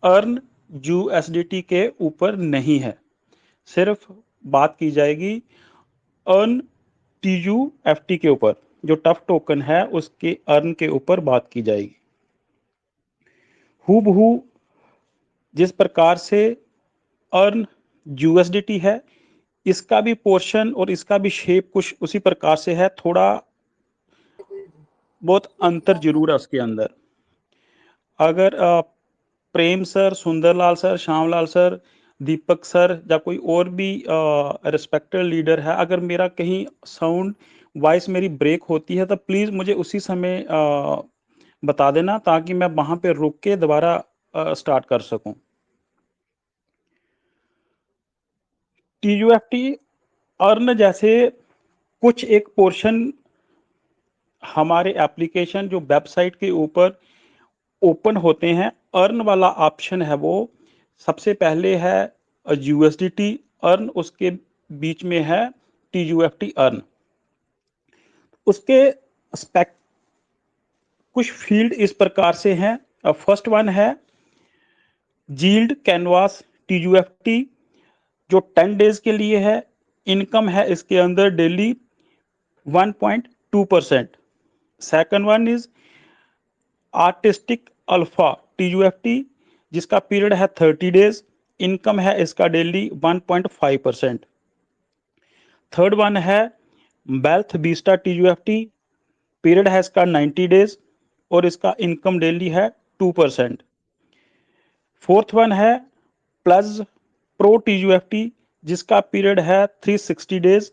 Earn USDT के ऊपर नहीं है, सिर्फ बात की जाएगी अर्न टीयूएफटी के ऊपर। जो टफ टोकन है उसके अर्न के ऊपर बात की जाएगी। हूबहू जिस प्रकार से अर्न यूएसडीटी है, इसका भी पोर्शन और इसका भी शेप कुछ उसी प्रकार से है, थोड़ा बहुत अंतर जरूर है उसके अंदर। अगर Prem sir, Sundarlal sir, Shyamlal sir, Deepak sir या कोई और भी रिस्पेक्टेड लीडर है, अगर मेरा कहीं साउंड वॉइस मेरी ब्रेक होती है तो प्लीज़ मुझे उसी समय बता देना, ताकि मैं वहाँ पे रुक के दोबारा स्टार्ट कर सकूं। टीयूएफटी अर्न जैसे कुछ एक पोर्शन हमारे एप्लीकेशन जो वेबसाइट के ऊपर ओपन होते हैं, अर्न वाला ऑप्शन है वो सबसे पहले है यूएसडीटी अर्न, उसके बीच में है टीयूएफटी अर्न। उसके स्पेक्ट कुछ फील्ड इस प्रकार से हैं। फर्स्ट वन है जील्ड कैनवास टीयूएफटी, जो 10 डेज के लिए है। इनकम है इसके अंदर daily 1.2%। Second one is artistic alpha TUFT, जिसका पीरियड है 30 डेज। इनकम है इसका डेली 1.5%। थर्ड वन है वेल्थ बीस्टा टीयूएफटी, पीरियड है इसका 90 डेज और इसका इनकम डेली है 2%। फोर्थ वन है प्लस प्रो टीयूएफटी, जिसका पीरियड है 360 डेज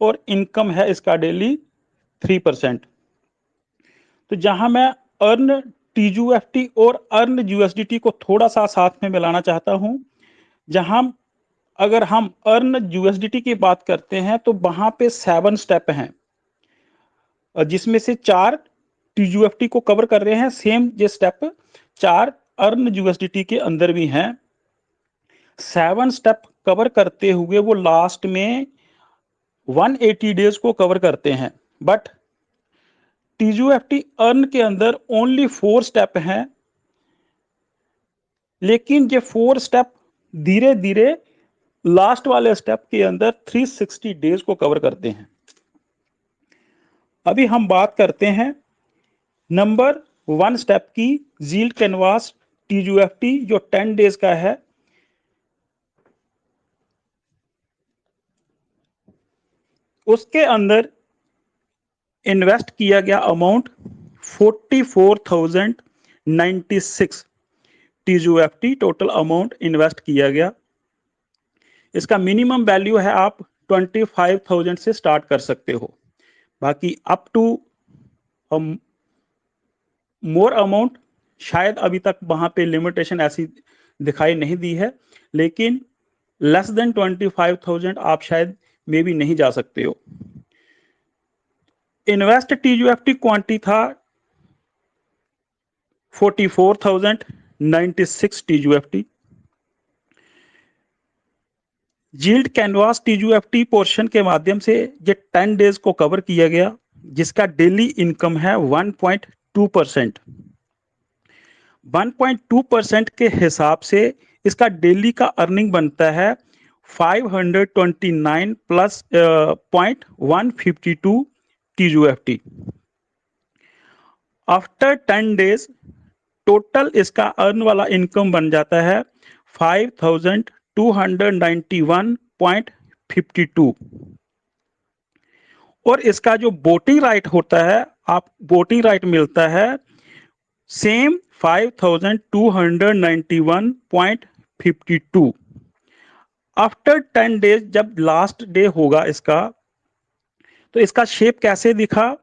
और इनकम है इसका डेली 3%। तो जहां मैं अर्न टीयूएफटी और अर्न यूएसडीटी को थोड़ा सा साथ में मिलाना चाहता हूं, जहां अगर हम अर्न यूएसडीटी की बात करते हैं तो वहां पे 7 स्टेप हैं, जिसमें से 4 टीयूएफटी को कवर कर रहे हैं। सेम ये स्टेप 4 अर्न यूएसडीटी के अंदर भी हैं। 7 स्टेप कवर करते हुए वो लास्ट में 180 डेज को कवर करते हैं, बट टीयूएफटी अर्न के अंदर ओनली 4 स्टेप हैं, लेकिन ये 4 स्टेप धीरे धीरे लास्ट वाले स्टेप के अंदर 360 डेज को कवर करते हैं। अभी हम बात करते हैं नंबर 1 स्टेप की, जील्ड कैनवास टीयूएफटी, जो 10 डेज का है। उसके अंदर इन्वेस्ट किया गया अमाउंट 44,096 टीयूएफटी टोटल अमाउंट इन्वेस्ट किया गया। इसका मिनिमम वैल्यू है आप 25,000 से स्टार्ट कर सकते हो, बाकी अप टू मोर अमाउंट शायद अभी तक वहां पे लिमिटेशन ऐसी दिखाई नहीं दी है, लेकिन लेस देन 25,000 आप शायद मे भी नहीं जा सकते हो। इन्वेस्ट टीयूएफटी क्वांटिटी था 44,096 टीयूएफटी। जील्ड कैनवास टीयूएफटी पोर्शन के माध्यम से ये 10 डेज को कवर किया गया, जिसका डेली इनकम है 1.2%। 1.2% के हिसाब से इसका डेली का अर्निंग बनता है 529 प्लस 0.152 टीयूएफटी। आफ्टर 10 डेज टोटल इसका अर्न वाला इनकम बन जाता है 5,291.52। और इसका जो वोटिंग राइट होता है, आप वोटिंग राइट मिलता है सेम 5,291.52। आफ्टर 10 डेज जब लास्ट डे होगा इसका, तो इसका शेप कैसे दिखा,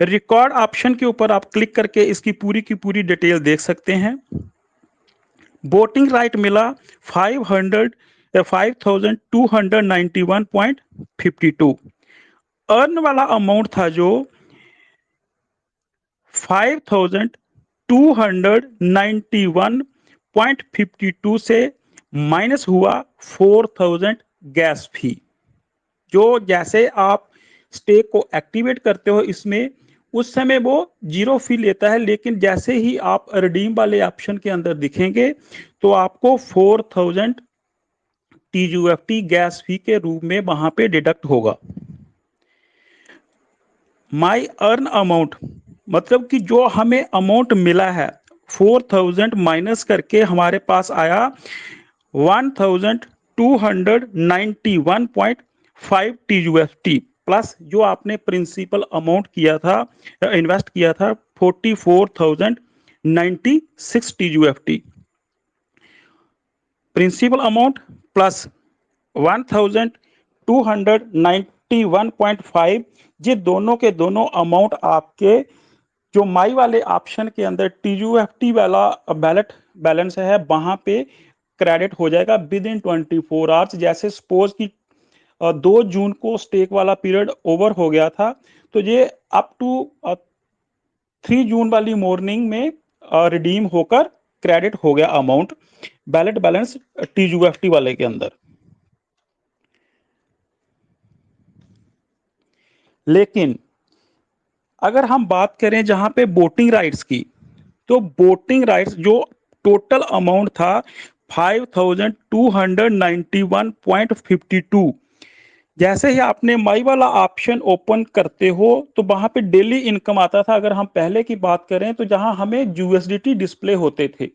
रिकॉर्ड ऑप्शन के ऊपर आप क्लिक करके इसकी पूरी की पूरी डिटेल देख सकते हैं। वोटिंग राइट मिला 5,291.52। अर्न वाला अमाउंट था जो 5,291.52 से माइनस हुआ 4,000 गैस फी। जो जैसे आप स्टेक को एक्टिवेट करते हो इसमें, उस समय वो जीरो फी लेता है, लेकिन जैसे ही आप रिडीम वाले ऑप्शन के अंदर दिखेंगे तो आपको 4000 टीयूएफटी गैस फी के रूप में वहां पे डिडक्ट होगा। माई अर्न अमाउंट मतलब कि जो हमें अमाउंट मिला है 4000 माइनस करके हमारे पास आया 1291.5 टीयूएफटी प्लस जो आपने प्रिंसिपल अमाउंट किया था, इन्वेस्ट किया था 44,096 टीयूएफटी। प्रिंसिपल अमाउंट प्लस 1291.5, ये दोनों के दोनों अमाउंट आपके जो माई वाले ऑप्शन के अंदर टीयूएफटी वाला बैलेट बैलेंस है वहां पे क्रेडिट हो जाएगा विद इन 24 आवर्स। जैसे सपोज कि 2 जून को स्टेक वाला पीरियड ओवर हो गया था, तो ये अप टू 3 जून वाली मॉर्निंग में रिडीम होकर क्रेडिट हो गया अमाउंट बैलेट बैलेंस टीयूएफटी वाले के अंदर। लेकिन अगर हम बात करें जहां पे वोटिंग राइट्स की, तो वोटिंग राइट्स जो टोटल अमाउंट था 5291.52, जैसे ही आपने माई वाला ऑप्शन ओपन करते हो तो वहां पे डेली इनकम आता था। अगर हम पहले की बात करें तो जहां हमें यूएसडीटी डिस्प्ले होते थे,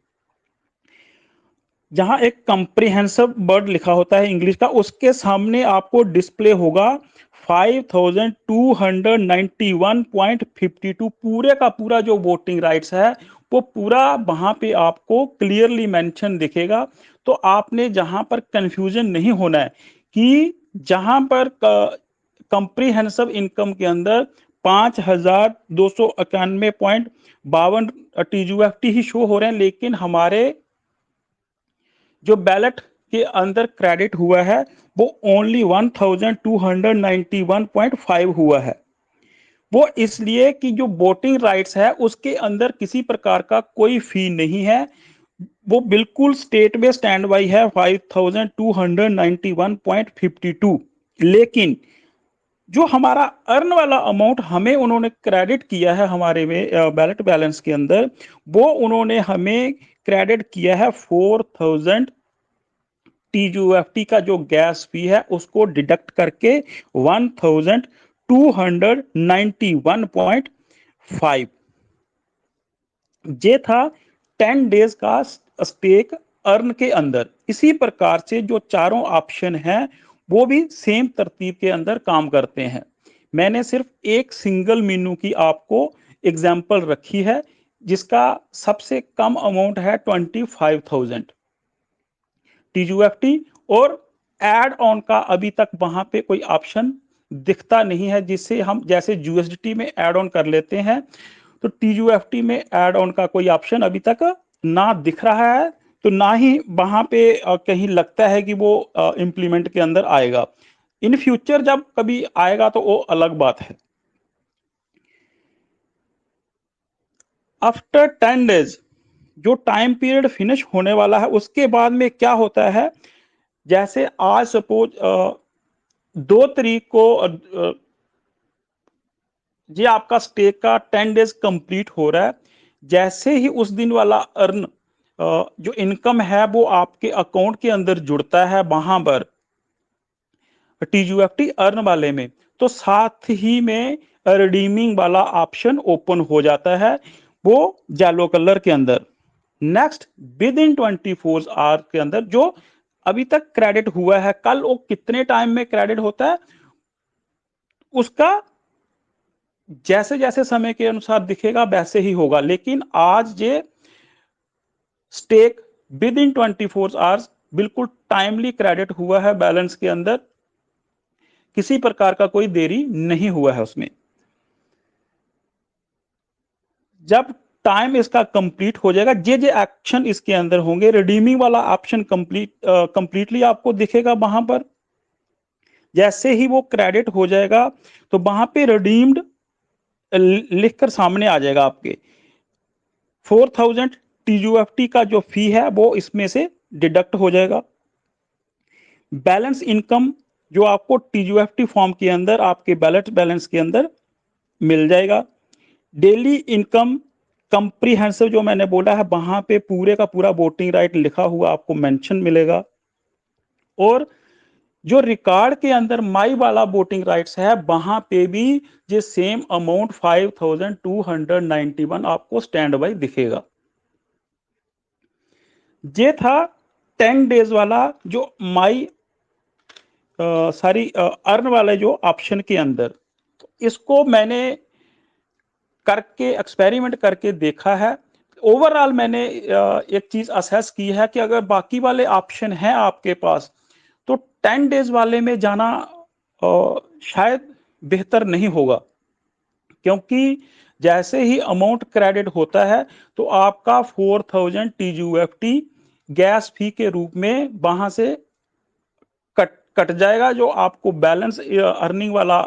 जहां एक कंप्रिहेंसिव वर्ड लिखा होता है इंग्लिश का, उसके सामने आपको डिस्प्ले होगा 5291.52। पूरे का पूरा जो वोटिंग राइट्स है वो पूरा वहां पे आपको क्लियरली मेंशन दिखेगा। तो आपने जहां पर कंफ्यूजन नहीं होना है कि जहां पर कंप्रिहेंसिव इनकम के अंदर 5291.52 टीयूएफटी ही शो हो रहे हैं, लेकिन हमारे जो बैलेट के अंदर क्रेडिट हुआ है वो ओनली 1291.5 हुआ है। वो इसलिए कि जो वोटिंग राइट्स है उसके अंदर किसी प्रकार का कोई फी नहीं है, वो बिल्कुल स्टेट में स्टैंड बाई है 5291.52। लेकिन जो हमारा अर्न वाला अमाउंट हमें उन्होंने क्रेडिट किया है हमारे में बैलेट बैलेंस के अंदर, वो उन्होंने हमें क्रेडिट किया है 4000 टीयूएफटी का जो गैस फी है उसको डिडक्ट करके 1291.5। ये था 10 डेज का स्टेक अर्न के अंदर। इसी प्रकार से जो चारों ऑप्शन हैं वो भी सेम तरतीब के अंदर काम करते हैं। मैंने सिर्फ एक सिंगल मीनू की आपको एग्जाम्पल रखी है जिसका सबसे कम अमाउंट है 25,000 टीयूएफटी, और एड ऑन का अभी तक वहां पे कोई ऑप्शन दिखता नहीं है जिससे हम जैसे यूएसडीटी में एड ऑन कर लेते हैं, तो टीयूएफटी में एड ऑन का कोई ऑप्शन अभी तक ना दिख रहा है, तो ना ही वहां पे कहीं लगता है कि वो इम्प्लीमेंट के अंदर आएगा। इन फ्यूचर जब कभी आएगा तो वो अलग बात है। आफ्टर 10 डेज जो टाइम पीरियड फिनिश होने वाला है उसके बाद में क्या होता है, जैसे आज सपोज 2 तारीख को ये आपका स्टेक का 10 डेज कंप्लीट हो रहा है। जैसे ही उस दिन वाला अर्न जो इनकम है वो आपके अकाउंट के अंदर जुड़ता है वहां पर टीयूएफटी अर्न वाले में, तो साथ ही में रिडीमिंग वाला ऑप्शन ओपन हो जाता है वो येलो कलर के अंदर। नेक्स्ट विद इन 24 आवर के अंदर जो अभी तक क्रेडिट हुआ है, कल वो कितने टाइम में क्रेडिट होता है उसका जैसे जैसे समय के अनुसार दिखेगा वैसे ही होगा। लेकिन आज ये स्टेक विद इन 24 आवर्स बिल्कुल टाइमली क्रेडिट हुआ है बैलेंस के अंदर, किसी प्रकार का कोई देरी नहीं हुआ है उसमें। जब टाइम इसका कंप्लीट हो जाएगा, जे एक्शन इसके अंदर होंगे, रिडीमिंग वाला ऑप्शन कंप्लीटली आपको दिखेगा वहां पर। जैसे ही वो क्रेडिट हो जाएगा तो वहां पे रिडीम्ड लिखकर सामने आ जाएगा आपके 4000 टीयूएफटी का जो फी है वो इसमें से डिडक्ट हो जाएगा। बैलेंस इनकम जो आपको टीयूएफटी फॉर्म के अंदर आपके बैलेट बैलेंस के अंदर मिल जाएगा। डेली इनकम कंप्रीहेंसिव जो मैंने बोला है, वहां पे पूरे का पूरा वोटिंग राइट लिखा हुआ आपको मेंशन मिलेगा। और जो रिकॉर्ड के अंदर माई वाला वोटिंग राइट्स है, वहां पे भी ये सेम अमाउंट 5291 आपको स्टैंड बाई दिखेगा। ये था 10 डेज वाला जो माई अर्न वाले जो ऑप्शन के अंदर। तो इसको मैंने करके एक्सपेरिमेंट करके देखा है। ओवरऑल मैंने एक चीज असेस की है कि अगर बाकी वाले ऑप्शन हैं आपके पास, तो 10 डेज वाले में जाना शायद बेहतर नहीं होगा, क्योंकि जैसे ही अमाउंट क्रेडिट होता है तो आपका 4000 TUFT गैस फी के रूप में वहां से कट कट जाएगा। जो आपको बैलेंस अर्निंग वाला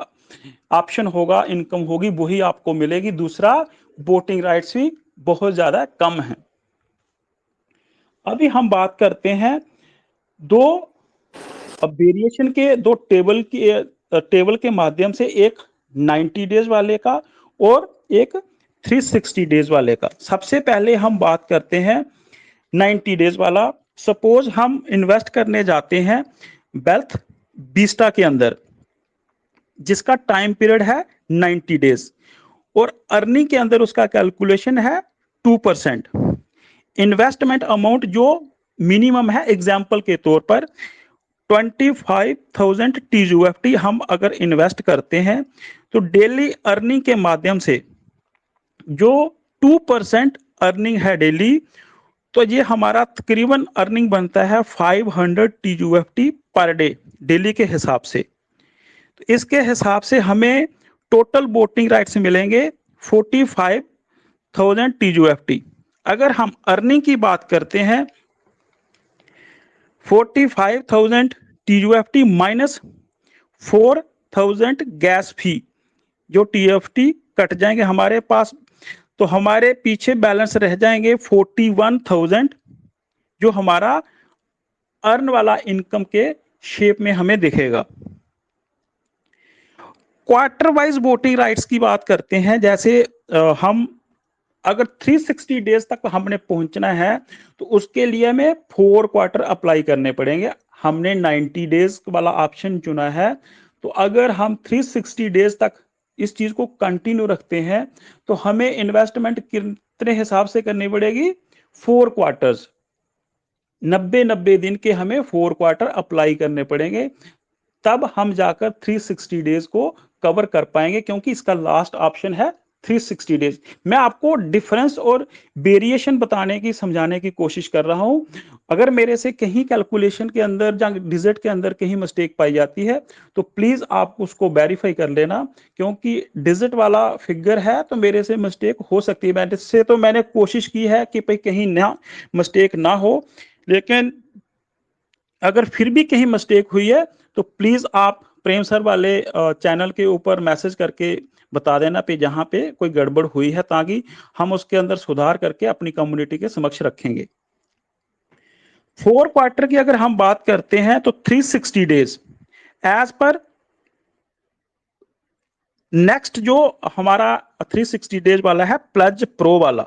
ऑप्शन होगा, इनकम होगी, वही आपको मिलेगी। दूसरा, वोटिंग राइट्स भी बहुत ज्यादा कम है। अभी हम बात करते हैं दो वेरिएशन के, दो टेबल के माध्यम से, एक 90 डेज वाले का और एक 360 डेज वाले का। सबसे पहले हम बात करते हैं 90 डेज वाला। सपोज हम इन्वेस्ट करने जाते हैं वेल्थ बीस्टा के अंदर, जिसका टाइम पीरियड है 90 डेज, और अर्निंग के अंदर उसका कैलकुलेशन है 2%। इन्वेस्टमेंट अमाउंट जो मिनिमम है, एग्जाम्पल के तौर पर 25,000 TUFT हम अगर इन्वेस्ट करते हैं, तो डेली अर्निंग के माध्यम से जो 2% अर्निंग है डेली, तो ये हमारा तकरीबन अर्निंग बनता है 500 TUFT पर डे, डेली के हिसाब से। तो इसके हिसाब से हमें टोटल वोटिंग राइट्स मिलेंगे 45,000 TUFT। अगर हम अर्निंग की बात करते हैं, 45,000 TUFT माइनस 4,000 गैस फी, जो TFT कट जाएंगे हमारे पास, तो हमारे पीछे बैलेंस रह जाएंगे 41,000, जो हमारा अर्न वाला इनकम के शेप में हमें दिखेगा। क्वार्टर वाइज वोटिंग राइट्स की बात करते हैं। जैसे हम अगर 360 डेज तक हमने पहुंचना है, तो उसके लिए हमें 4 क्वार्टर अप्लाई करने पड़ेंगे। हमने 90 डेज वाला ऑप्शन चुना है, तो अगर हम 360 डेज तक इस चीज को कंटिन्यू रखते हैं, तो हमें इन्वेस्टमेंट कितने हिसाब से करनी पड़ेगी? 4 क्वार्टर्स, 90 दिन के हमें 4 क्वार्टर अप्लाई करने पड़ेंगे, तब हम जाकर 360 डेज को कवर कर पाएंगे, क्योंकि इसका लास्ट ऑप्शन है 360 डेज। मैं आपको डिफरेंस और वेरिएशन बताने की, समझाने की कोशिश कर रहा हूं। अगर मेरे से कहीं कैलकुलेशन के अंदर या डिजिट के अंदर कहीं मिस्टेक पाई जाती है, तो प्लीज आप उसको वेरीफाई कर लेना, क्योंकि डिजिट वाला फिगर है तो मेरे से मिस्टेक हो सकती है। मैंने से तो मैंने कोशिश की है कि भाई कहीं ना मिस्टेक ना हो, लेकिन अगर फिर भी कहीं मिस्टेक हुई है, तो प्लीज आप प्रेम सर वाले चैनल के ऊपर मैसेज करके बता देना पे जहां पे कोई गड़बड़ हुई है, ताकि हम उसके अंदर सुधार करके अपनी कम्युनिटी के समक्ष रखेंगे। 4 क्वार्टर की अगर हम बात करते हैं, तो 360 डेज एज पर नेक्स्ट जो हमारा 360 डेज वाला है, प्लज प्रो वाला,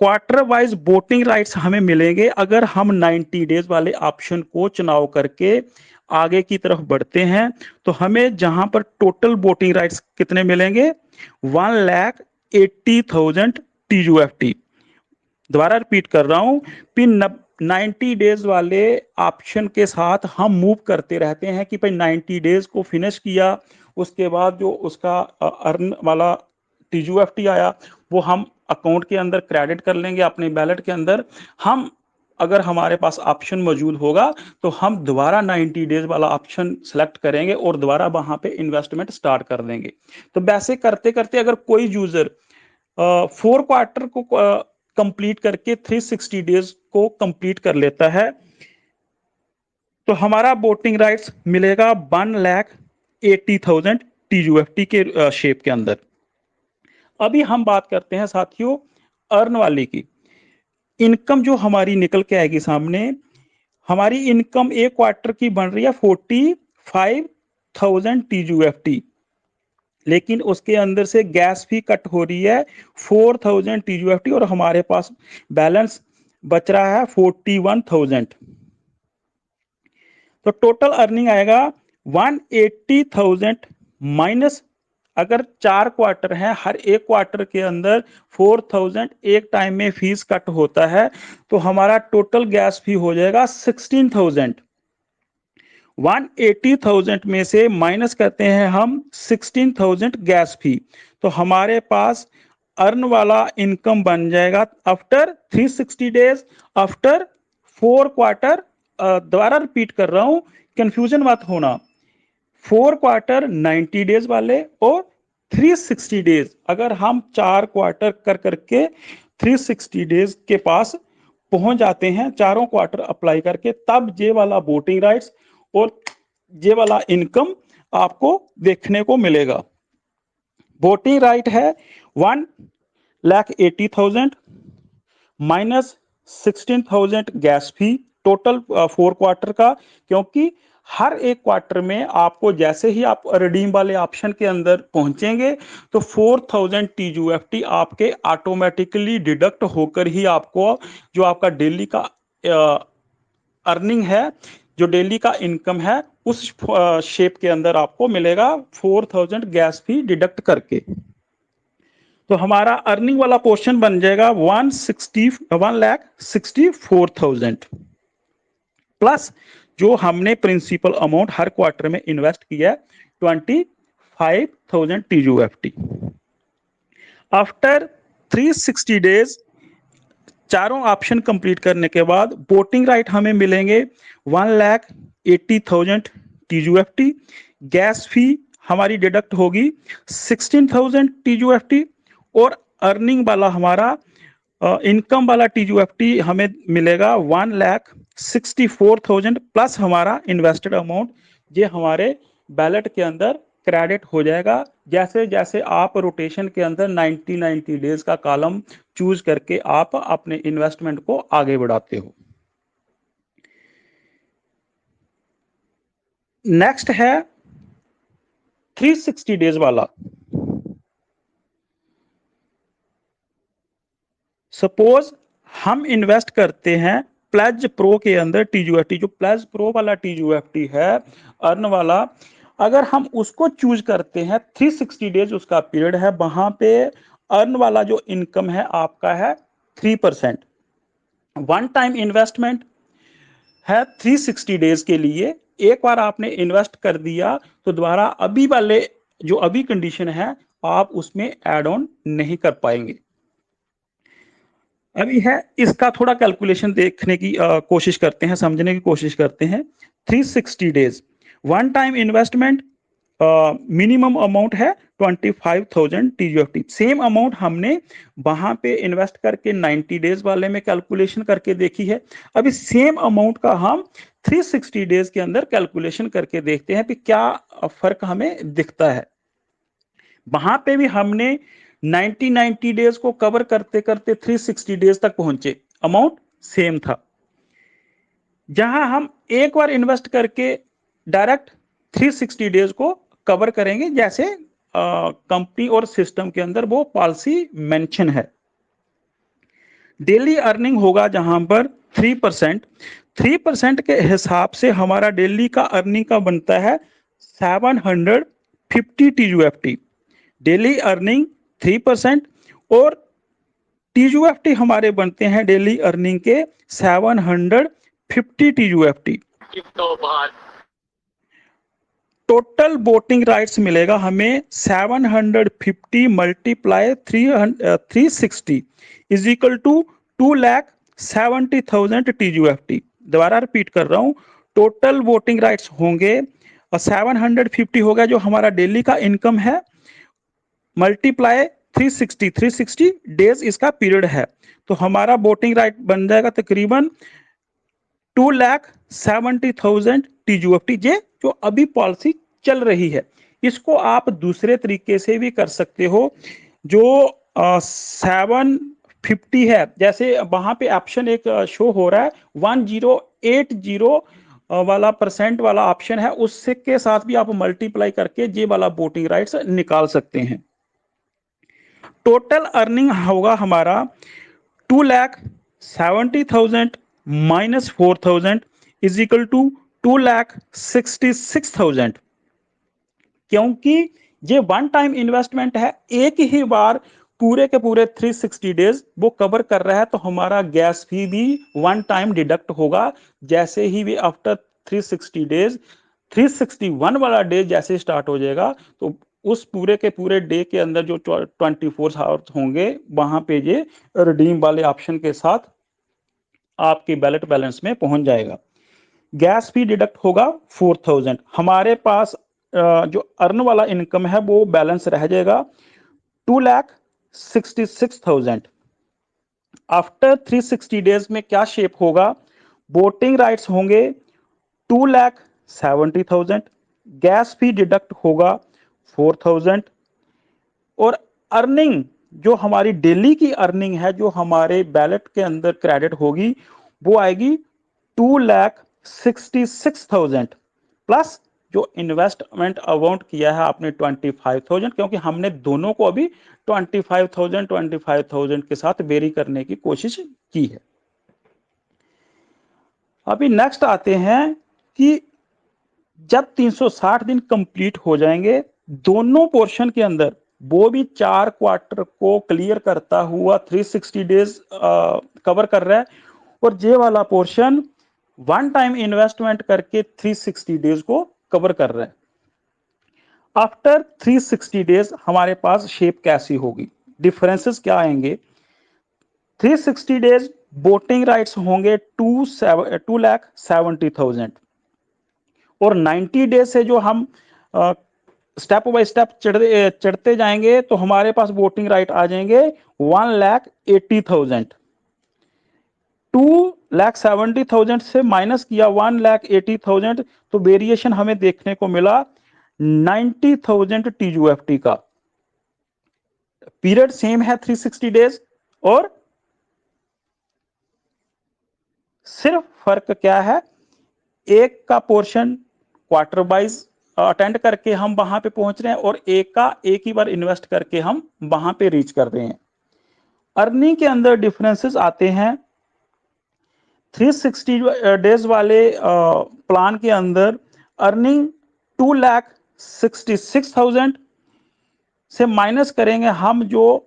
क्वार्टर वाइज वोटिंग राइट्स हमें मिलेंगे अगर हम 90 डेज वाले ऑप्शन को चुनाव करके आगे की तरफ बढ़ते हैं। तो हमें जहां पर टोटल वोटिंग राइट्स कितने मिलेंगे? 1,80,000 TUFT। दोबारा रिपीट कर रहा हूं, पिन 90 डेज वाले ऑप्शन के साथ हम मूव करते रहते हैं कि भाई 90 डेज को फिनिश किया, उसके बाद जो उसका अर्न वाला TUFT आया, वो हम अकाउंट के अंदर क्रेडिट कर लेंगे अपने बैलेट के अंदर। हम अगर हमारे पास ऑप्शन मौजूद होगा, तो हम दोबारा 90 डेज वाला ऑप्शन सेलेक्ट करेंगे और दोबारा वहां पे इन्वेस्टमेंट स्टार्ट कर देंगे। तो वैसे करते करते अगर कोई यूजर 4 क्वार्टर को कंप्लीट करके 360 डेज को कंप्लीट कर लेता है, तो हमारा वोटिंग राइट्स मिलेगा 1,80,000 TUFT के शेप के अंदर। अभी हम बात करते हैं साथियों अर्न वाली की। इनकम जो हमारी निकल के आएगी सामने, हमारी इनकम एक क्वार्टर की बन रही है 45,000 TUFT। लेकिन उसके अंदर से गैस फी कट हो रही है 4000 टीयूएफटी और हमारे पास बैलेंस बच रहा है 41,000। तो टोटल अर्निंग आएगा 180,000 माइनस, अगर 4 क्वार्टर है, हर एक क्वार्टर के अंदर 4000 एक टाइम में फीस कट होता है, तो हमारा टोटल गैस फी हो जाएगा 16,000। 180,000 में से माइनस करते हैं हम 16,000 गैस फी, तो हमारे पास अर्न वाला इनकम बन जाएगा आफ्टर 360 डेज, आफ्टर 4 क्वार्टर। दोबारा रिपीट कर रहा हूं, कंफ्यूजन मत होना। 4 क्वार्टर 90 डेज वाले और 360 डेज, अगर हम 4 क्वार्टर कर करके 360 डेज के पास पहुंच जाते हैं, चारों क्वार्टर अप्लाई करके, तब ये वाला वोटिंग राइट्स और ये वाला इनकम आपको देखने को मिलेगा। वोटिंग राइट है 1,80,000 माइनस 16,000 गैस फी, टोटल 4 क्वार्टर का, क्योंकि हर एक क्वार्टर में आपको जैसे ही आप रिडीम वाले ऑप्शन के अंदर पहुंचेंगे तो 4,000 टीयूएफटी आपके ऑटोमेटिकली डिडक्ट होकर ही आपको जो आपका डेली का अर्निंग है, जो डेली का इनकम है, उस शेप के अंदर आपको मिलेगा 4,000 गैस फी डिडक्ट करके। तो हमारा अर्निंग वाला पोर्शन बन जाएगा 1,64,000 प्लस जो हमने प्रिंसिपल अमाउंट हर क्वार्टर में इन्वेस्ट किया 25,000 टीयूएफटी। आफ्टर 360 डेज चारों ऑप्शन कंप्लीट करने के बाद वोटिंग राइट हमें मिलेंगे 1,80,000 टीयूएफटी। गैस फी हमारी डिडक्ट होगी 16,000 टीयूएफटी और अर्निंग वाला हमारा इनकम वाला टीयूएफटी हमें मिलेगा 1,64,000 प्लस हमारा इन्वेस्टेड अमाउंट, ये हमारे बैलेट के अंदर क्रेडिट हो जाएगा जैसे जैसे आप रोटेशन के अंदर 90 डेज का कॉलम चूज करके आप अपने इन्वेस्टमेंट को आगे बढ़ाते हो। नेक्स्ट है 360 डेज वाला। सपोज हम इन्वेस्ट करते हैं प्लेज प्रो के अंदर टीयूएफटी, जो प्लेज प्रो वाला टीयूएफटी है अर्न वाला, अगर हम उसको चूज करते हैं 360 डेज उसका पीरियड है, वहां पे अर्न वाला जो इनकम है आपका है 3%। वन टाइम इन्वेस्टमेंट है 360 डेज के लिए, एक बार आपने इन्वेस्ट कर दिया तो दोबारा अभी वाले जो अभी कंडीशन है आप उसमें एड ऑन नहीं कर पाएंगे। अभी है इसका थोड़ा कैलकुलेशन देखने की कोशिश करते हैं, समझने की कोशिश करते हैं। 360 days one time investment, minimum amount है 25,000 टीयूएफटी। सेम अमाउंट हमने वहां पे इन्वेस्ट करके 90 डेज वाले में कैलकुलेशन करके देखी है। अभी सेम अमाउंट का हम 360 डेज के अंदर कैलकुलेशन करके देखते हैं कि क्या फर्क हमें दिखता है। वहां पे भी हमने 90 डेज को कवर करते करते 360 डेज तक पहुंचे, अमाउंट सेम था। जहां हम एक बार इन्वेस्ट करके डायरेक्ट 360 डेज को कवर करेंगे, जैसे कंपनी और सिस्टम के अंदर वो पॉलिसी मेंशन है। डेली अर्निंग होगा जहां पर 3%, 3% के हिसाब से हमारा डेली का अर्निंग का बनता है 750 टीयूएफटी। डेली अर्निंग 3% और टीयूएफटी हमारे बनते हैं डेली अर्निंग के 750 टीयूएफटी। टोटल वोटिंग राइट्स मिलेगा हमें 750 मल्टीप्लाई 360 इज इक्वल टू 2,70,000 टीयूएफटी। दोबारा रिपीट कर रहा हूं, टोटल वोटिंग राइट्स होंगे 750 होगा जो हमारा डेली का इनकम है, मल्टीप्लाई 360 डेज इसका पीरियड है, तो हमारा वोटिंग राइट बन जाएगा तकरीबन 2,70,000 टीयूएफटी, जे जो अभी पॉलिसी चल रही है। इसको आप दूसरे तरीके से भी कर सकते हो, जो 750 है, जैसे वहां पे ऑप्शन एक शो हो रहा है 1080 वाला परसेंट वाला ऑप्शन है, उससे के साथ भी आप मल्टीप्लाई करके ये वाला वोटिंग राइट्स निकाल सकते हैं। टोटल अर्निंग होगा हमारा 2,70,000 माइनस 4,000 इज इक्वल टू 2,66,000। क्योंकि ये वन टाइम इन्वेस्टमेंट है, एक ही बार पूरे के पूरे 360 डेज वो कवर कर रहा है, तो हमारा गैस फी भी वन टाइम डिडक्ट होगा। जैसे ही भी आफ्टर 360 डेज 361 वाला डे जैसे स्टार्ट हो जाएगा, तो उस पूरे के पूरे डे के अंदर जो 24 आवर्स होंगे, वहां पे ये रिडीम वाले ऑप्शन के साथ आपके बैलेट बैलेंस में पहुंच जाएगा। गैस फी डिडक्ट होगा 4,000। हमारे पास जो अर्न वाला इनकम है वो बैलेंस रह जाएगा 2,66,000। आफ्टर 360 डेज में क्या शेप होगा? वोटिंग राइट्स होंगे 2,70,000, गैस फी डिडक्ट होगा 4,000, और अर्निंग जो हमारी डेली की अर्निंग है जो हमारे बैलेट के अंदर क्रेडिट होगी वो आएगी 2,66,000 प्लस जो इन्वेस्टमेंट अमाउंट किया है आपने 25,000, क्योंकि हमने दोनों को अभी 25,000 के साथ वेरी करने की कोशिश की है। अभी नेक्स्ट आते हैं कि जब 360 दिन कंप्लीट हो जाएंगे, दोनों पोर्शन के अंदर वो भी 4 क्वार्टर को क्लियर करता हुआ 360 डेज कवर कर रहा है, और ये वाला पोर्शन वन टाइम इन्वेस्टमेंट करके 360 डेज को कवर कर रहा है। आफ्टर 360 डेज हमारे पास शेप कैसी होगी, डिफरेंसेस क्या आएंगे? 360 डेज वोटिंग राइट्स होंगे 2,70,000, और 90 डेज से जो हम स्टेप बाय स्टेप चढ़ते जाएंगे तो हमारे पास वोटिंग राइट आ जाएंगे 1,80,000। 2,70,000 से माइनस किया 1,80,000, तो वेरिएशन हमें देखने को मिला 90,000 TUFT का। पीरियड सेम है 360 डेज, और सिर्फ फर्क क्या है, एक का पोर्शन क्वार्टर वाइज अटेंड करके हम वहां पे पहुंच रहे हैं, और एक का एक ही बार इन्वेस्ट करके हम वहां पे रीच कर रहे हैं। अर्निंग के अंदर डिफरेंसेस आते हैं। 360 डेज वाले प्लान के अंदर अर्निंग 2,66,000 से माइनस करेंगे हम जो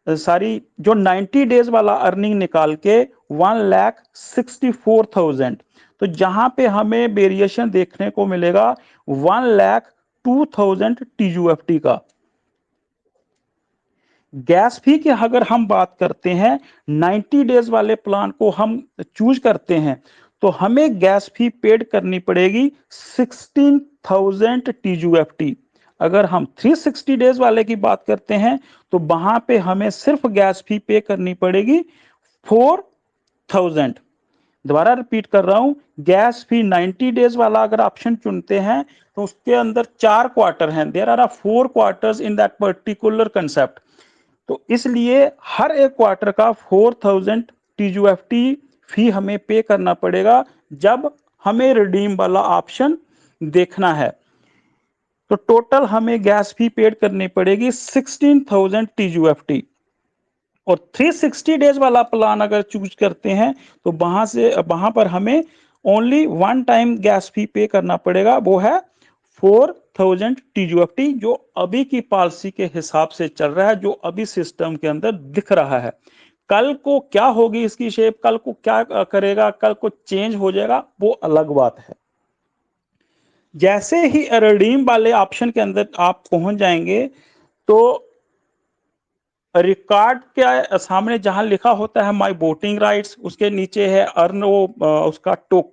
90 डेज वाला अर्निंग निकाल के 1,64,000, तो जहां पे हमें वेरिएशन देखने को मिलेगा 1,02,000 TUFT का। गैस फी की अगर हम बात करते हैं, 90 डेज वाले प्लान को हम चूज करते हैं तो हमें गैस फी पेड करनी पड़ेगी 16,000 TUFT। अगर हम 360 डेज वाले की बात करते हैं तो वहां पे हमें सिर्फ गैस फी पे करनी पड़ेगी 4,000। दोबारा रिपीट कर रहा हूं, गैस फी 90 डेज वाला अगर ऑप्शन चुनते हैं तो उसके अंदर 4 क्वार्टर हैं, there are 4 quarters in that particular concept, तो इसलिए हर एक क्वार्टर का 4,000 TUFT फी हमें पे करना पड़ेगा जब हमें रिडीम वाला ऑप्शन देखना है। तो टोटल हमें गैस फी पेड करनी पड़ेगी 16,000 TUFT। और 360 डेज वाला प्लान अगर चूज करते हैं तो वहां पर हमें ओनली वन टाइम गैस फी पे करना पड़ेगा, वो है 4,000 TUFT, जो अभी की पॉलिसी के हिसाब से चल रहा है, जो अभी सिस्टम के अंदर दिख रहा है। कल को क्या होगी इसकी शेप, कल को क्या करेगा, कल को चेंज हो जाएगा, वो अलग बात है। जैसे ही रिडीम वाले ऑप्शन के अंदर आप पहुंच जाएंगे तो रिकॉर्ड के सामने जहां लिखा होता है माय वोटिंग राइट्स, उसके नीचे है अर्न, वो उसका टोक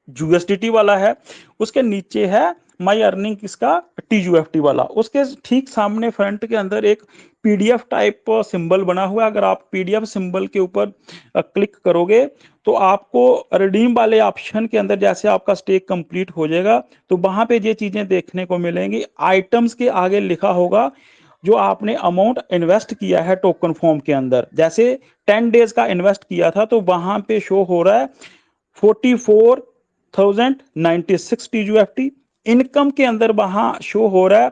यूएसडीटी वाला है, उसके नीचे है माय अर्निंग किसका, TUFT वाला। उसके ठीक सामने फ्रंट के अंदर एक PDF टाइप सिंबल बना हुआ है। अगर आप PDF सिंबल के ऊपर क्लिक करोगे तो आपको रिडीम वाले ऑप्शन के अंदर जैसे आपका स्टेक कंप्लीट हो जाएगा तो वहां पे ये चीजें देखने को मिलेंगी। आइटम्स के आगे लिखा होगा जो आपने अमाउंट इन्वेस्ट किया है टोकन फॉर्म के अंदर, जैसे 10 डेज का इन्वेस्ट किया था तो वहां पे शो हो रहा है 44,096 TUFT। इनकम के अंदर वहां शो हो रहा है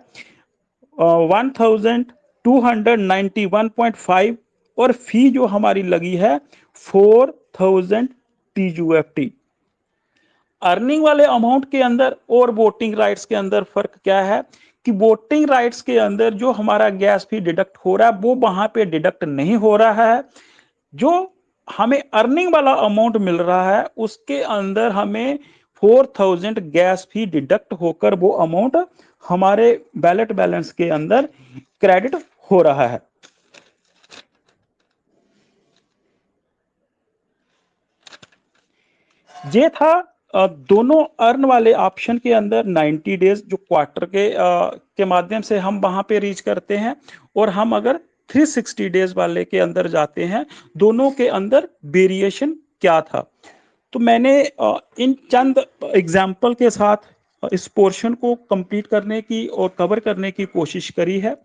1,291.5 और फी जो हमारी लगी है 4,000 TUFT। अर्निंग वाले अमाउंट के अंदर और वोटिंग राइट्स के अंदर फर्क क्या है कि वोटिंग राइट्स के अंदर जो हमारा गैस फी डिडक्ट हो रहा है वो वहां पे डिडक्ट नहीं हो रहा है। जो हमें अर्निंग वाला अमाउंट मिल रहा है उसके अंदर हमें 4,000 गैस फी डिडक्ट होकर वो अमाउंट हमारे बैलेट बैलेंस के अंदर क्रेडिट हो रहा है। ये था दोनों अर्न वाले ऑप्शन के अंदर 90 डेज जो क्वार्टर के माध्यम से हम वहां पे रीच करते हैं, और हम अगर 360 डेज वाले के अंदर जाते हैं दोनों के अंदर वेरिएशन क्या था। तो मैंने इन चंद एग्जाम्पल के साथ इस पोर्शन को कंप्लीट करने की और कवर करने की कोशिश करी है।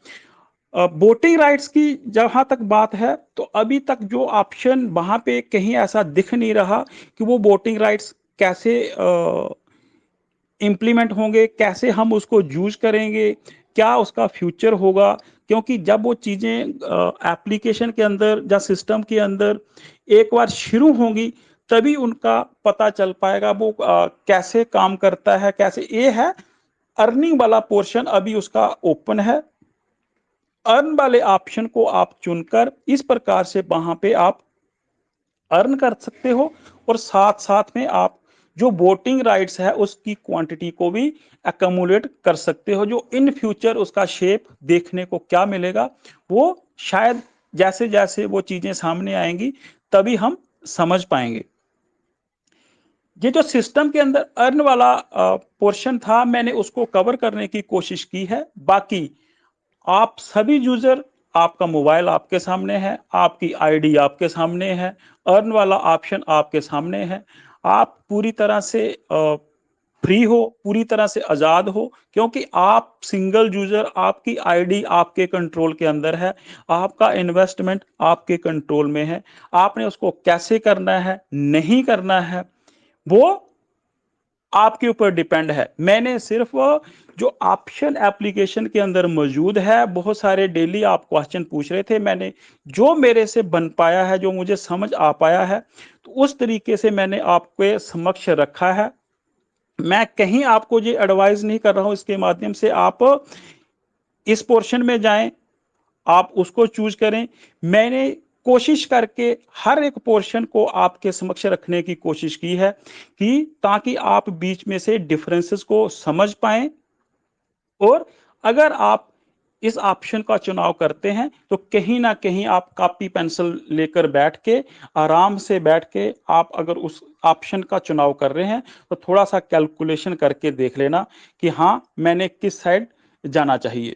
वोटिंग राइट्स की जहां तक बात है तो अभी तक जो ऑप्शन वहां पे कहीं ऐसा दिख नहीं रहा कि वो वोटिंग राइट्स कैसे इम्प्लीमेंट होंगे, कैसे हम उसको यूज करेंगे, क्या उसका फ्यूचर होगा। क्योंकि जब वो चीज़ें एप्लीकेशन के अंदर या सिस्टम के अंदर एक बार शुरू होंगी तभी उनका पता चल पाएगा वो कैसे काम करता है, कैसे ये है। अर्निंग वाला पोर्शन अभी उसका ओपन है। अर्न वाले ऑप्शन को आप चुनकर इस प्रकार से वहां पे आप अर्न कर सकते हो, और साथ साथ में आप जो वोटिंग राइट्स है उसकी क्वांटिटी को भी अकोमुलेट कर सकते हो। जो इन फ्यूचर उसका शेप देखने को क्या मिलेगा वो शायद जैसे जैसे वो चीजें सामने आएंगी तभी हम समझ पाएंगे। ये जो सिस्टम के अंदर अर्न वाला पोर्शन था मैंने उसको कवर करने की कोशिश की है। बाकी आप सभी यूजर, आपका मोबाइल आपके सामने है, आपकी आईडी आपके सामने है, अर्न वाला ऑप्शन आपके सामने है। आप पूरी तरह से फ्री हो, पूरी तरह से आजाद हो, क्योंकि आप सिंगल यूजर, आपकी आईडी आपके कंट्रोल के अंदर है, आपका इन्वेस्टमेंट आपके कंट्रोल में है। आपने उसको कैसे करना है, नहीं करना है, वो आपके ऊपर डिपेंड है। मैंने सिर्फ जो ऑप्शन एप्लीकेशन के अंदर मौजूद है, बहुत सारे डेली आप क्वेश्चन पूछ रहे थे, मैंने जो मेरे से बन पाया है, जो मुझे समझ आ पाया है, तो उस तरीके से मैंने आपके समक्ष रखा है। मैं कहीं आपको ये एडवाइस नहीं कर रहा हूं इसके माध्यम से आप इस पोर्शन में जाएं, आप उसको चूज करें। मैंने कोशिश करके हर एक पोर्शन को आपके समक्ष रखने की कोशिश की है कि ताकि आप बीच में से डिफरेंसेस को समझ पाएं, और अगर आप इस ऑप्शन का चुनाव करते हैं तो कहीं ना कहीं आप कॉपी पेंसिल लेकर बैठ के आराम से बैठ के आप अगर उस ऑप्शन का चुनाव कर रहे हैं तो थोड़ा सा कैलकुलेशन करके देख लेना कि हाँ मैंने किस साइड जाना चाहिए।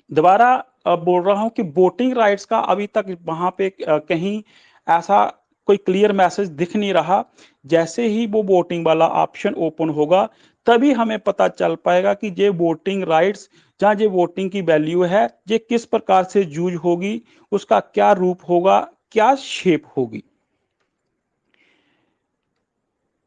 दोबारा बोल रहा हूं कि वोटिंग राइट्स का अभी तक वहां पे कहीं ऐसा कोई क्लियर मैसेज दिख नहीं रहा। जैसे ही वो वोटिंग वाला ऑप्शन ओपन होगा तभी हमें पता चल पाएगा कि ये वोटिंग राइट्स जहाँ ये वोटिंग की वैल्यू है ये किस प्रकार से यूज होगी, उसका क्या रूप होगा, क्या शेप होगी।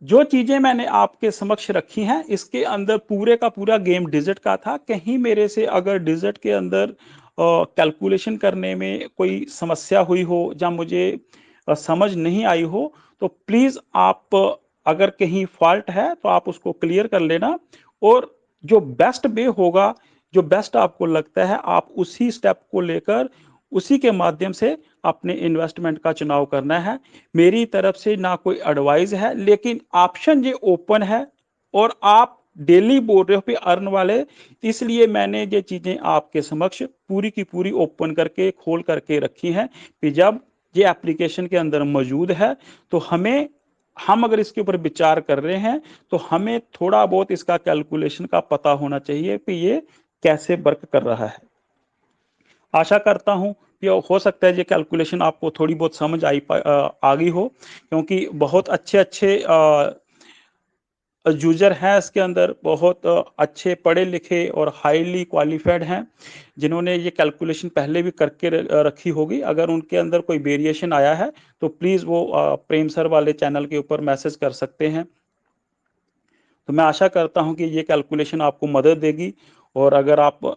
जो चीजें मैंने आपके समक्ष रखी हैं इसके अंदर पूरे का पूरा गेम डिजिट का था। कहीं मेरे से अगर डिजिट के अंदर कैलकुलेशन करने में कोई समस्या हुई हो या मुझे समझ नहीं आई हो तो प्लीज आप अगर कहीं फॉल्ट है तो आप उसको क्लियर कर लेना, और जो बेस्ट वे होगा, जो बेस्ट आपको लगता है आप उसी स्टेप को लेकर उसी के माध्यम से अपने इन्वेस्टमेंट का चुनाव करना है। मेरी तरफ से ना कोई एडवाइस है, लेकिन ऑप्शन ये ओपन है और आप डेली बोल रहे हो पे अर्न वाले, इसलिए मैंने ये चीजें आपके समक्ष पूरी की पूरी ओपन करके खोल करके रखी हैं कि जब ये एप्लीकेशन के अंदर मौजूद है तो हम अगर इसके ऊपर विचार कर रहे हैं तो हमें थोड़ा बहुत इसका कैलकुलेशन का पता होना चाहिए कि ये कैसे वर्क कर रहा है। आशा करता हूं कि हो सकता है ये कैलकुलेशन आपको थोड़ी बहुत समझ आ गई हो, क्योंकि बहुत अच्छे अच्छे यूजर हैं इसके अंदर बहुत अच्छे पढ़े लिखे और हाईली क्वालिफाइड हैं, जिन्होंने ये कैलकुलेशन पहले भी करके रखी होगी। अगर उनके अंदर कोई वेरिएशन आया है तो प्लीज़ वो प्रेम सर वाले चैनल के ऊपर मैसेज कर सकते हैं। तो मैं आशा करता हूं कि ये कैलकुलेशन आपको मदद देगी, और अगर आप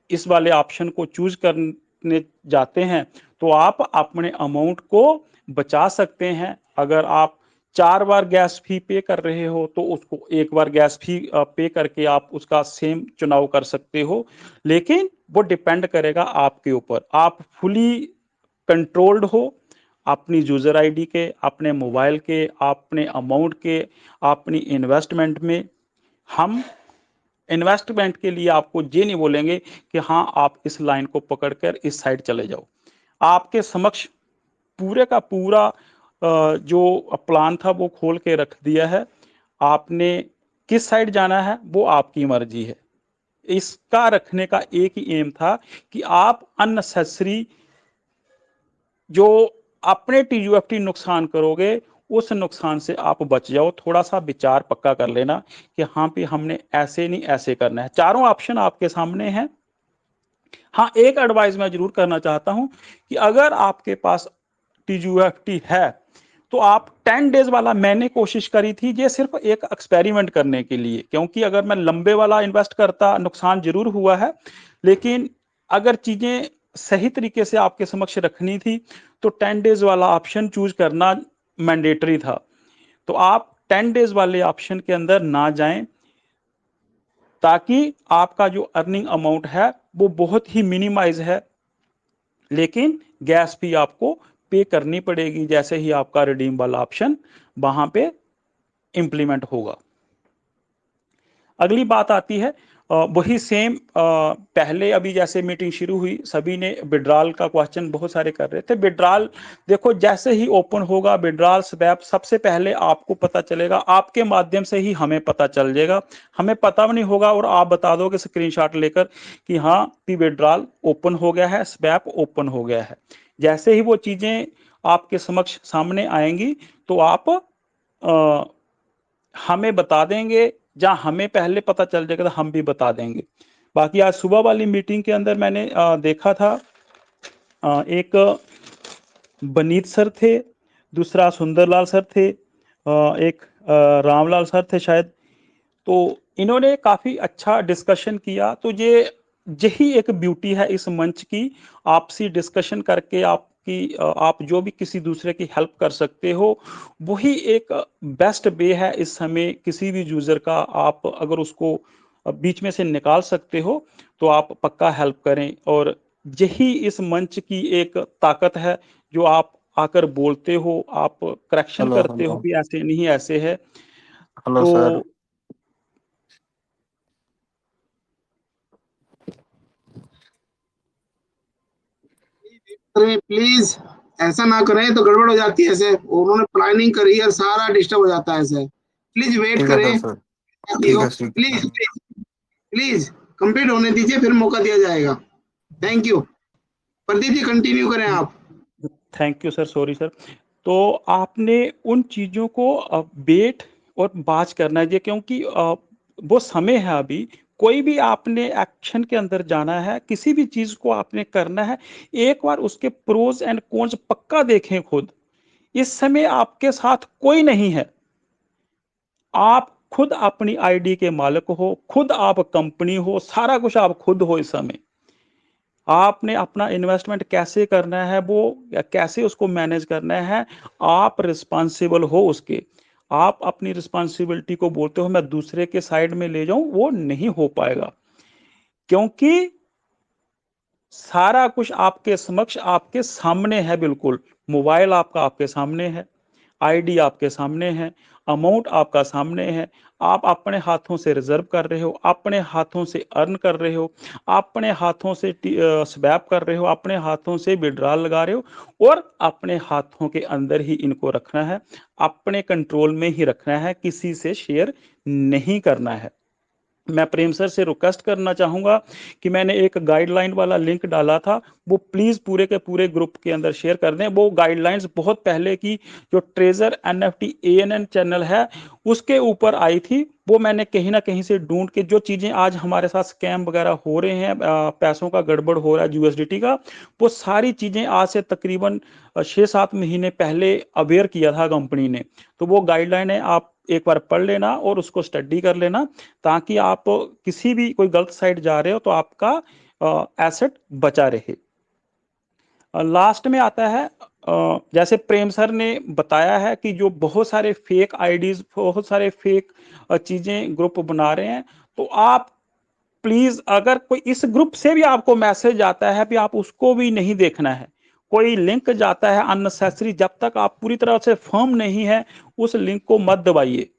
इस वाले ऑप्शन को चूज करने जाते हैं तो आप अपने अमाउंट को बचा सकते हैं। अगर आप 4 बार गैस फी पे कर रहे हो तो उसको 1 बार गैस फी पे करके आप उसका सेम चुनाव कर सकते हो। लेकिन वो डिपेंड करेगा आपके ऊपर, आप फुली कंट्रोल्ड हो अपनी यूजर आईडी के, अपने मोबाइल के, अपने अमाउंट के, अपनी इन्वेस्टमेंट में। हम इन्वेस्टमेंट के लिए आपको ये नहीं बोलेंगे कि हाँ आप इस लाइन को पकड़कर इस साइड चले जाओ। आपके समक्ष पूरे का पूरा जो प्लान था वो खोल के रख दिया है। आपने किस साइड जाना है वो आपकी मर्जी है। इसका रखने का एक ही एम था कि आप अननेसेसरी जो अपने टीयूएफटी नुकसान करोगे उस नुकसान से आप बच जाओ। थोड़ा सा विचार पक्का कर लेना कि हाँ भी हमने ऐसे नहीं ऐसे करना है। चारों ऑप्शन आपके सामने हैं। हाँ, एक एडवाइस मैं जरूर करना चाहता हूं कि अगर आपके पास टीयूएफटी है तो आप 10 डेज वाला मैंने कोशिश करी थी, ये सिर्फ एक एक्सपेरिमेंट करने के लिए, क्योंकि अगर मैं लंबे वाला इन्वेस्ट करता नुकसान जरूर हुआ है। लेकिन अगर चीजें सही तरीके से आपके समक्ष रखनी थी तो 10 डेज वाला ऑप्शन चूज करना मैंडेटरी था। तो आप 10 डेज वाले ऑप्शन के अंदर ना जाएं, ताकि आपका जो अर्निंग अमाउंट है वो बहुत ही मिनिमाइज है, लेकिन गैस फी आपको पे करनी पड़ेगी जैसे ही आपका रिडीम वाला ऑप्शन वहां पे इंप्लीमेंट होगा। अगली बात आती है वही सेम पहले अभी जैसे मीटिंग शुरू हुई सभी ने विड्रॉल का क्वेश्चन बहुत सारे कर रहे थे। विड्रॉल देखो जैसे ही ओपन होगा विड्रॉल स्वैप सबसे पहले आपको पता चलेगा, आपके माध्यम से ही हमें पता चल जाएगा। हमें पता भी नहीं होगा और आप बता दोगे स्क्रीनशॉट लेकर कि हाँ भी विड्रॉल ओपन हो गया है, स्वैप ओपन हो गया है। जैसे ही वो चीजें आपके समक्ष सामने आएंगी तो आप हमें बता देंगे, जहां हमें पहले पता चल जाएगा तो हम भी बता देंगे। बाकी आज सुबह वाली मीटिंग के अंदर मैंने देखा था एक बनीत सर थे, दूसरा सुंदरलाल सर थे, एक रामलाल सर थे शायद। तो इन्होंने काफी अच्छा डिस्कशन किया। तो ये यही एक ब्यूटी है इस मंच की, आपसी डिस्कशन करके आप जो भी किसी दूसरे की हेल्प कर सकते हो, वही एक बेस्ट वे है इस समय किसी भी यूजर का। आप अगर उसको बीच में से निकाल सकते हो तो आप पक्का हेल्प करें। और यही इस मंच की एक ताकत है, जो आप आकर बोलते हो, आप करेक्शन हेलो करते हो हेलो। कि ऐसे नहीं ऐसे है। हेलो तो सर। अरे प्लीज ऐसा ना करें तो गड़बड़ हो जाती है। ऐसे उन्होंने प्लानिंग करी और सारा डिस्टर्ब हो जाता है। ऐसे प्लीज वेट ठीक है करें। सर। ठीक है ठीक है प्लीज सर। प्लीज कंप्लीट होने दीजिए, फिर मौका दिया जाएगा। Thank you. Pradeep ji continue करें आप। Thank you sir, sorry sir. तो आपने उन चीज़ों को वेट और बाज करना है, ये क्योंकि वो समय है अभी। कोई भी आपने एक्शन के अंदर जाना है, किसी भी चीज़ को आपने करना है, एक बार उसके प्रोज एंड कॉन्स पक्का देखें खुद। इस समय आपके साथ कोई नहीं है, आप खुद अपनी आईडी के मालिक हो, खुद आप कंपनी हो, सारा कुछ आप खुद हो। इस समय आपने अपना इन्वेस्टमेंट कैसे करना है, वो कैसे उसको मैनेज करना है, आप रिस्पॉन्सिबल हो उसके। आप अपनी रिस्पॉन्सिबिलिटी को बोलते हो मैं दूसरे के साइड में ले जाऊं, वो नहीं हो पाएगा। क्योंकि सारा कुछ आपके समक्ष आपके सामने है, बिल्कुल। मोबाइल आपका आपके सामने है, आईडी आपके सामने है, अमाउंट आपका सामने है। आप अपने हाथों से रिजर्व कर रहे हो, अपने हाथों से अर्न कर रहे हो, अपने हाथों से स्वैप कर रहे हो, अपने हाथों से विड्रॉल लगा रहे हो, और अपने हाथों के अंदर ही इनको रखना है, अपने कंट्रोल में ही रखना है, किसी से शेयर नहीं करना है। मैं प्रेम सर से रिक्वेस्ट करना चाहूँगा कि मैंने एक गाइडलाइन वाला लिंक डाला था, वो प्लीज़ पूरे के पूरे ग्रुप के अंदर शेयर कर दें। वो गाइडलाइंस बहुत पहले की जो ट्रेजर एनएफटी एएनएन चैनल है उसके ऊपर आई थी। वो मैंने कहीं ना कहीं से ढूंढ के, जो चीज़ें आज हमारे साथ स्कैम वगैरह हो रहे हैं, पैसों का गड़बड़ हो रहा है यूएसडीटी का, वो सारी चीज़ें आज से तकरीबन 6-7 महीने पहले अवेयर किया था कंपनी ने। तो वो गाइडलाइन है, आप एक बार पढ़ लेना और उसको स्टडी कर लेना, ताकि आप किसी भी कोई गलत साइड जा रहे हो तो आपका एसेट बचा रहे। लास्ट में आता है, जैसे प्रेम सर ने बताया है कि जो बहुत सारे फेक आईडीज, बहुत सारे फेक चीजें ग्रुप बना रहे हैं, तो आप प्लीज, अगर कोई इस ग्रुप से भी आपको मैसेज आता है भी, आप उसको भी नहीं देखना है। कोई लिंक जाता है अननेसेसरी, जब तक आप पूरी तरह से फर्म नहीं है उस लिंक को मत दबाइए,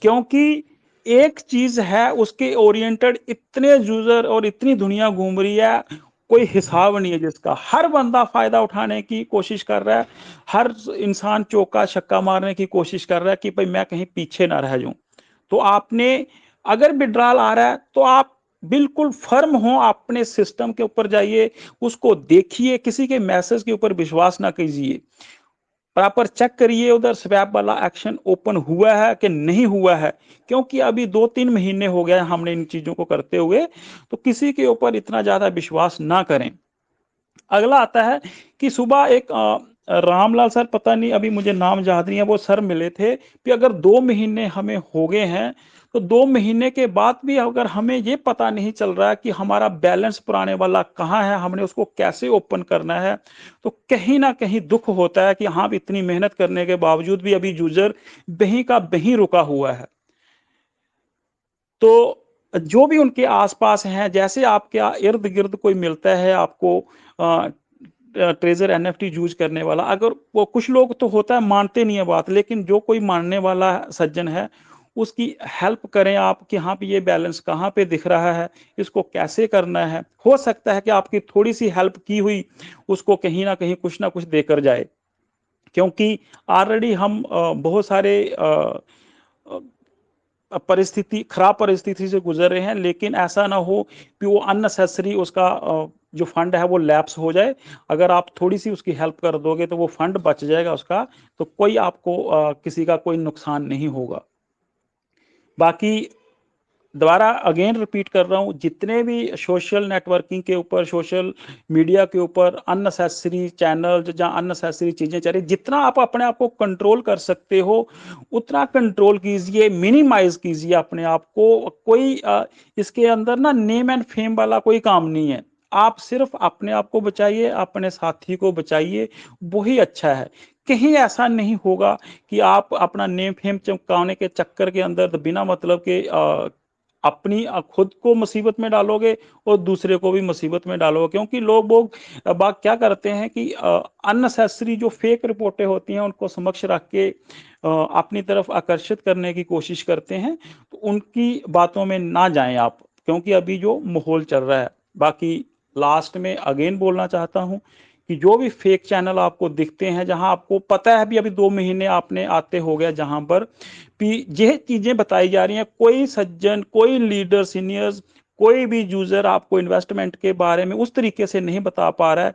क्योंकि एक चीज है, उसके ओरिएंटेड इतने यूजर और इतनी दुनिया घूम रही है, कोई हिसाब नहीं है जिसका। हर बंदा फायदा उठाने की कोशिश कर रहा है, हर इंसान चौका छक्का मारने की कोशिश कर रहा है कि भाई मैं कहीं पीछे ना रह जाऊं। तो आपने, अगर विड्रॉल आ रहा है तो आप बिल्कुल फर्म हो, अपने सिस्टम के ऊपर जाइए, उसको देखिए, किसी के मैसेज के ऊपर विश्वास ना कीजिए, प्रॉपर चेक करिए उधर स्वैप वाला एक्शन ओपन हुआ है कि नहीं हुआ है, क्योंकि अभी 2-3 महीने हो गए हमने इन चीजों को करते हुए, तो किसी के ऊपर इतना ज्यादा विश्वास ना करें। अगला आता है कि सुबह एक रामलाल सर, पता नहीं अभी मुझे नाम याद नहीं है, वो सर मिले थे कि अगर 2 महीने हमें हो गए हैं, तो 2 महीने के बाद भी अगर हमें ये पता नहीं चल रहा है कि हमारा बैलेंस पुराने वाला कहाँ है, हमने उसको कैसे ओपन करना है, तो कहीं ना कहीं दुख होता है कि हाँ, इतनी मेहनत करने के बावजूद भी अभी यूजर बहीं का बहीं रुका हुआ है। तो जो भी उनके आसपास हैं, जैसे आपके इर्द गिर्द कोई मिलता है आपको ट्रेजर एनएफटी यूज करने वाला, अगर वो, कुछ लोग तो होता है मानते नहीं है बात, लेकिन जो कोई मानने वाला सज्जन है उसकी हेल्प करें आप कि हाँ, ये बैलेंस कहाँ पे दिख रहा है, इसको कैसे करना है। हो सकता है कि आपकी थोड़ी सी हेल्प की हुई उसको कहीं ना कुछ देकर जाए, क्योंकि ऑलरेडी हम बहुत सारे परिस्थिति, खराब परिस्थिति से गुजर रहे हैं, लेकिन ऐसा ना हो कि वो अननेसेसरी उसका जो फंड है वो लैप्स हो जाए। अगर आप थोड़ी सी उसकी हेल्प कर दोगे तो वो फंड बच जाएगा उसका, तो कोई आपको किसी का कोई नुकसान नहीं होगा। बाकी दोबारा अगेन रिपीट कर रहा हूं, जितने भी सोशल नेटवर्किंग के ऊपर, सोशल मीडिया के ऊपर अननेसेसरी चैनल, जहां अननेसेसरी चीजें चल रही, जितना आप अपने आप को कंट्रोल कर सकते हो उतना कंट्रोल कीजिए, मिनिमाइज कीजिए अपने आप को। कोई इसके अंदर ना नेम एंड फेम वाला कोई काम नहीं है। आप सिर्फ अपने आप को बचाइए, अपने साथी को बचाइए, वही अच्छा है। कहीं ऐसा नहीं होगा कि आप अपना नेम फेम चमकाने के चक्कर के अंदर बिना मतलब के अपनी खुद को मुसीबत में डालोगे और दूसरे को भी मुसीबत में डालोगे, क्योंकि लोग बात क्या करते हैं कि अननेसेसरी जो फेक रिपोर्टें होती हैं उनको समक्ष रख के अपनी तरफ आकर्षित करने की कोशिश करते हैं, तो उनकी बातों में ना जाएं आप, क्योंकि अभी जो माहौल चल रहा है। बाकी लास्ट में अगेन बोलना चाहता हूं कि जो भी फेक चैनल आपको दिखते हैं, जहां आपको पता है अभी 2 महीने आपने आते हो गया, जहां पर भी ये चीजें बताई जा रही हैं, कोई सज्जन, कोई लीडर, सीनियर्स, कोई भी यूजर आपको इन्वेस्टमेंट के बारे में उस तरीके से नहीं बता रहा है,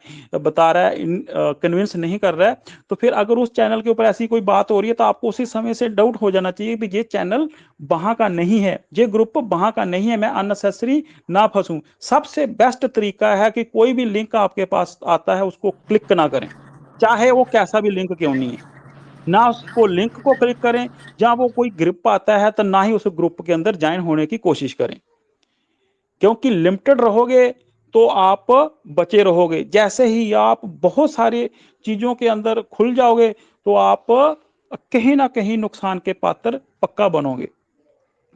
कन्विंस नहीं कर रहा है, तो फिर अगर उस चैनल के ऊपर ऐसी कोई बात हो रही है तो आपको उसी समय से डाउट हो जाना चाहिए कि ये चैनल वहां का नहीं है, ये ग्रुप वहां का नहीं है, मैं अननेसेसरी ना फंसूं। सबसे बेस्ट तरीका है कि कोई भी लिंक आपके पास आता है उसको क्लिक ना करें, चाहे वो कैसा भी लिंक क्यों नहीं है। ना उसको लिंक को क्लिक करें, जहां वो कोई ग्रुप आता है तो ना ही उस ग्रुप के अंदर ज्वाइन होने की कोशिश करें, क्योंकि लिमिटेड रहोगे तो आप बचे रहोगे। जैसे ही आप बहुत सारे चीजों के अंदर खुल जाओगे तो आप कहीं ना कहीं नुकसान के पात्र पक्का बनोगे।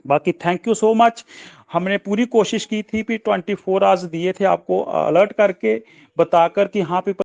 बाकी थैंक यू सो मच। हमने पूरी कोशिश की थी कि 24 आवर्स दिए थे आपको अलर्ट करके, बताकर कि हाँ पे